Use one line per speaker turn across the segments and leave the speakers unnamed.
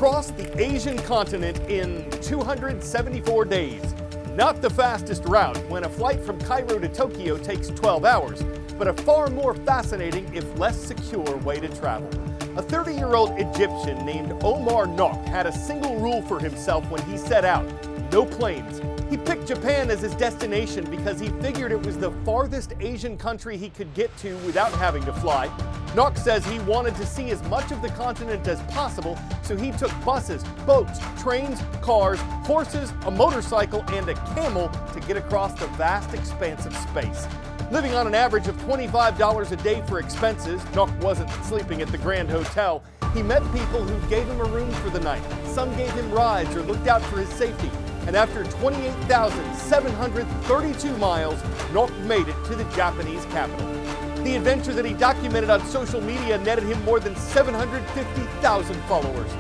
across the Asian continent in 274 days. Not the fastest route when a flight from Cairo to Tokyo takes 12 hours, but a far more fascinating, if less secure, way to travel. A 30-year-old Egyptian named Omar Nok had a single rule for himself when he set out: no planes. He picked Japan as his destination because he figured it was the farthest Asian country he could get to without having to fly. Nok says he wanted to see as much of the continent as possible, so he took buses, boats, trains, cars, horses, a motorcycle, and a camel to get across the vast expanse of space. Living on an average of $25 a day for expenses, Nok wasn't sleeping at the Grand Hotel. He met people who gave him a room for the night. Some gave him rides or looked out for his safety. And after 28,732 miles, Nok made it to the Japanese capital. The adventure that he documented on social media netted him more than 750,000 followers.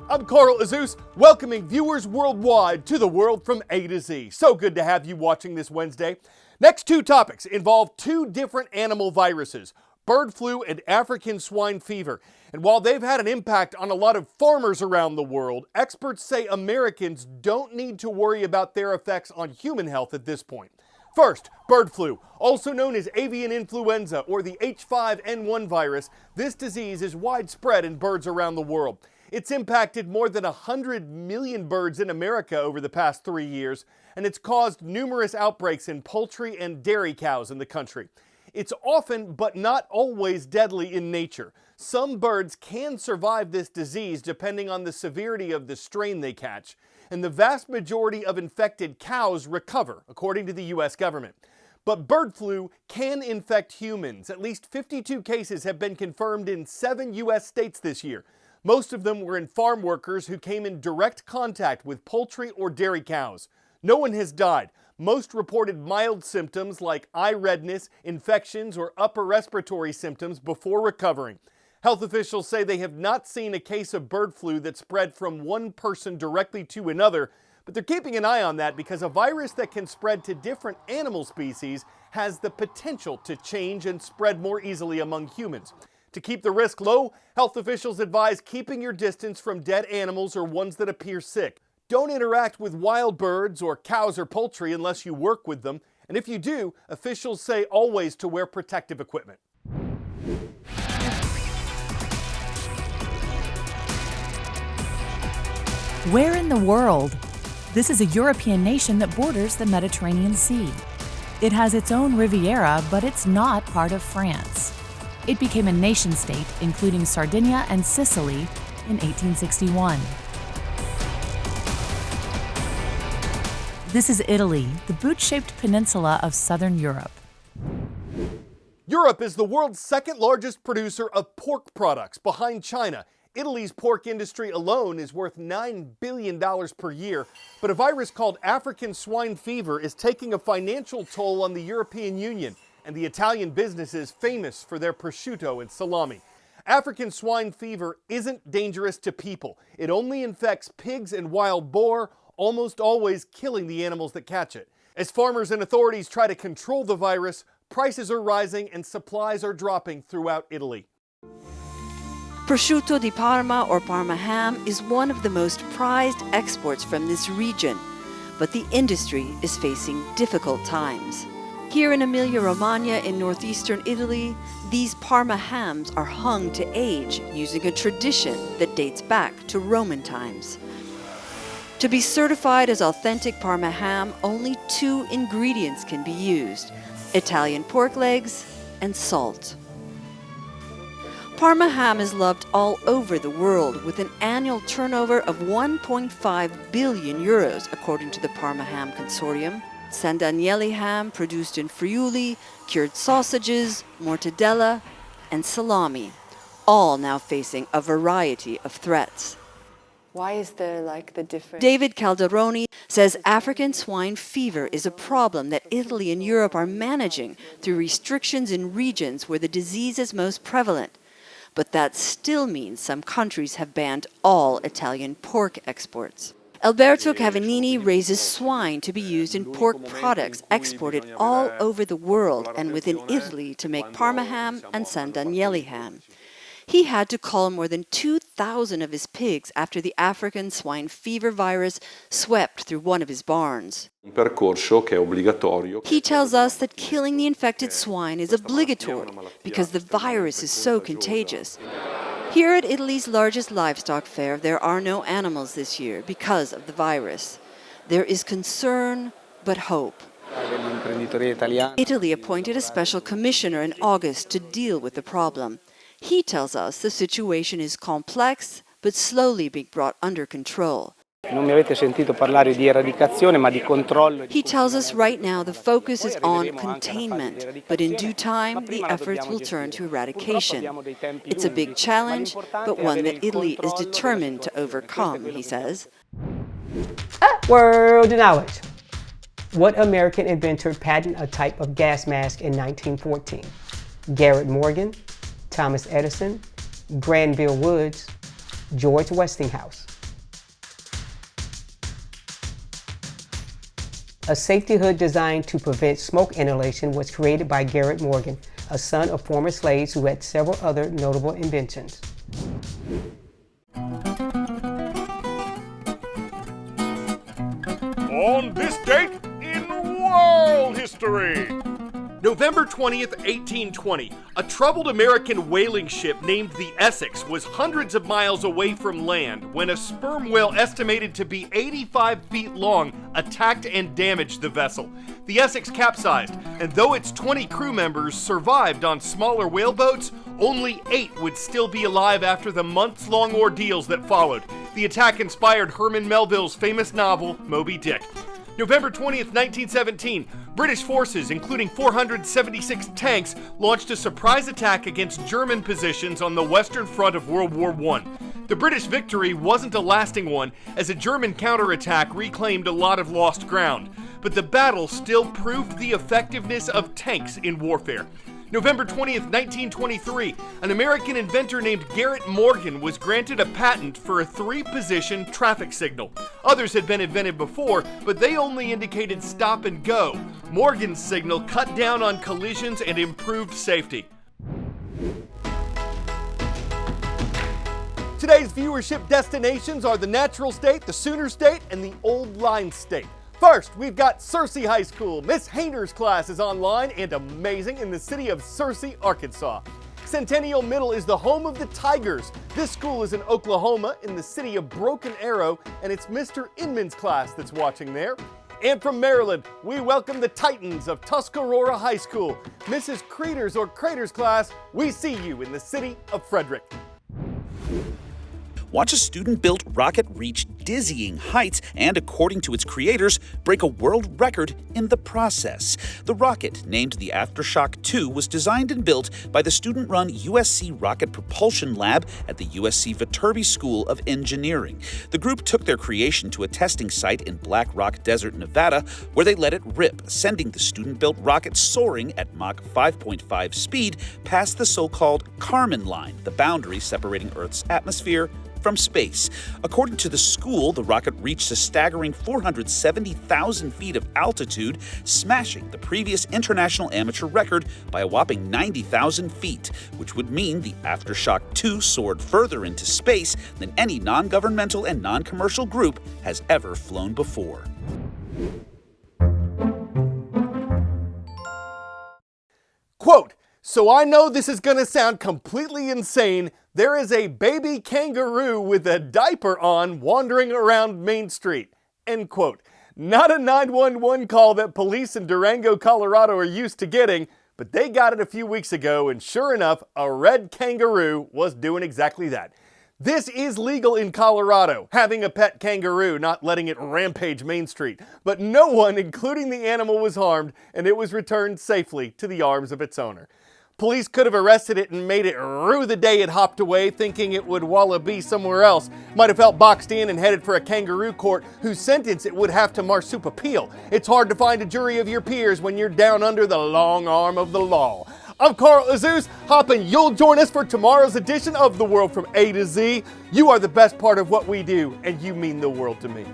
I'm Carl Azuz, welcoming viewers worldwide to the world from A to Z. So good to have you watching this Wednesday. Next two topics involve two different animal viruses, bird flu and African swine fever. And while they've had an impact on a lot of farmers around the world, experts say Americans don't need to worry about their effects on human health at this point. First, bird flu, also known as avian influenza or the H5N1 virus. This disease is widespread in birds around the world. It's impacted more than 100 million birds in America over the past 3 years, and it's caused numerous outbreaks in poultry and dairy cows in the country. It's often, but not always, deadly in nature. Some birds can survive this disease depending on the severity of the strain they catch, and the vast majority of infected cows recover, according to the U.S. government. But bird flu can infect humans. At least 52 cases have been confirmed in 7 U.S. states this year. Most of them were in farm workers who came in direct contact with poultry or dairy cows. No one has died. Most reported mild symptoms like eye redness, infections, or upper respiratory symptoms before recovering. Health officials say they have not seen a case of bird flu that spread from one person directly to another, but they're keeping an eye on that because a virus that can spread to different animal species has the potential to change and spread more easily among humans. To keep the risk low, health officials advise keeping your distance from dead animals or ones that appear sick. Don't interact with wild birds or cows or poultry unless you work with them. And if you do, officials say always to wear protective equipment.
Where in the world? This is a European nation that borders the Mediterranean Sea. It has its own Riviera, but it's not part of France. It became a nation-state, including Sardinia and Sicily, in 1861. This is Italy, the boot-shaped peninsula of southern Europe.
Europe is the world's second largest producer of pork products, behind China. Italy's pork industry alone is worth $9 billion per year, but a virus called African swine fever is taking a financial toll on the European Union, and the Italian business is famous for their prosciutto and salami. African swine fever isn't dangerous to people. It only infects pigs and wild boar, almost always killing the animals that catch it. As farmers and authorities try to control the virus, prices are rising and supplies are dropping throughout Italy.
Prosciutto di Parma or Parma ham is one of the most prized exports from this region, but the industry is facing difficult times. Here in Emilia-Romagna in northeastern Italy, these Parma hams are hung to age using a tradition that dates back to Roman times. To be certified as authentic Parma ham, only 2 ingredients can be used: Italian pork legs and salt. Parma ham is loved all over the world with an annual turnover of 1.5 billion euros, according to the Parma Ham Consortium. San Daniele ham produced in Friuli, cured sausages, mortadella, and salami, all now facing a variety of threats.
Why is there the difference?
David Calderoni says African swine fever is a problem that Italy and Europe are managing through restrictions in regions where the disease is most prevalent. But that still means some countries have banned all Italian pork exports. Alberto Cavanini raises swine to be used in pork products exported all over the world and within Italy to make Parma ham and San Daniele ham. He had to cull more than 2,000 of his pigs after the African swine fever virus swept through one of his barns. He tells us that killing the infected swine is obligatory because the virus is so contagious. Here at Italy's largest livestock fair, there are no animals this year because of the virus. There is concern, but hope. Italy appointed a special commissioner in August to deal with the problem. He tells us the situation is complex, but slowly being brought under control. He tells us right now the focus is on containment, but in due time the efforts will turn to eradication. It's a big challenge, but one that Italy is determined to overcome, he says.
World Knowledge. What American inventor patented a type of gas mask in 1914? Garrett Morgan, Thomas Edison, Granville Woods, George Westinghouse. A safety hood designed to prevent smoke inhalation was created by Garrett Morgan, a son of former slaves who had several other notable inventions.
On this date in world history. November 20th, 1820, a troubled American whaling ship named the Essex was hundreds of miles away from land when a sperm whale estimated to be 85 feet long attacked and damaged the vessel. The Essex capsized, and though its 20 crew members survived on smaller whaleboats, only 8 would still be alive after the months-long ordeals that followed. The attack inspired Herman Melville's famous novel, Moby Dick. November 20th, 1917, British forces, including 476 tanks, launched a surprise attack against German positions on the Western Front of World War I. The British victory wasn't a lasting one, as a German counterattack reclaimed a lot of lost ground. But the battle still proved the effectiveness of tanks in warfare. November 20th, 1923, an American inventor named Garrett Morgan was granted a patent for a 3-position traffic signal. Others had been invented before, but they only indicated stop and go. Morgan's signal cut down on collisions and improved safety. Today's viewership destinations are the Natural State, the Sooner State, and the Old Line State. First, we've got Searcy High School. Miss Hayner's class is online and amazing in the city of Searcy, Arkansas. Centennial Middle is the home of the Tigers. This school is in Oklahoma in the city of Broken Arrow, and it's Mr. Inman's class that's watching there. And from Maryland, we welcome the Titans of Tuscarora High School. Mrs. Creters or Craters class, we see you in the city of Frederick.
Watch a student-built rocket reach dizzying heights and, according to its creators, break a world record in the process. The rocket, named the Aftershock 2, was designed and built by the student-run USC Rocket Propulsion Lab at the USC Viterbi School of Engineering. The group took their creation to a testing site in Black Rock Desert, Nevada, where they let it rip, sending the student-built rocket soaring at Mach 5.5 speed past the so-called Kármán line, the boundary separating Earth's atmosphere from space. According to the school, the rocket reached a staggering 470,000 feet of altitude, smashing the previous international amateur record by a whopping 90,000 feet, which would mean the Aftershock 2 soared further into space than any non-governmental and non-commercial group has ever flown before.
Quote, "So I know this is going to sound completely insane. There is a baby kangaroo with a diaper on wandering around Main Street." End quote. Not a 911 call that police in Durango, Colorado are used to getting, but they got it a few weeks ago, and sure enough, a red kangaroo was doing exactly that. This is legal in Colorado, having a pet kangaroo, not letting it rampage Main Street. But no one, including the animal, was harmed, and it was returned safely to the arms of its owner. Police could have arrested it and made it rue the day it hopped away, thinking it would wallaby somewhere else. Might have felt boxed in and headed for a kangaroo court whose sentence it would have to marsupial. It's hard to find a jury of your peers when you're down under the long arm of the law. I'm Carl Azuz, hoping you'll join us for tomorrow's edition of The World from A to Z. You are the best part of what we do, and you mean the world to me.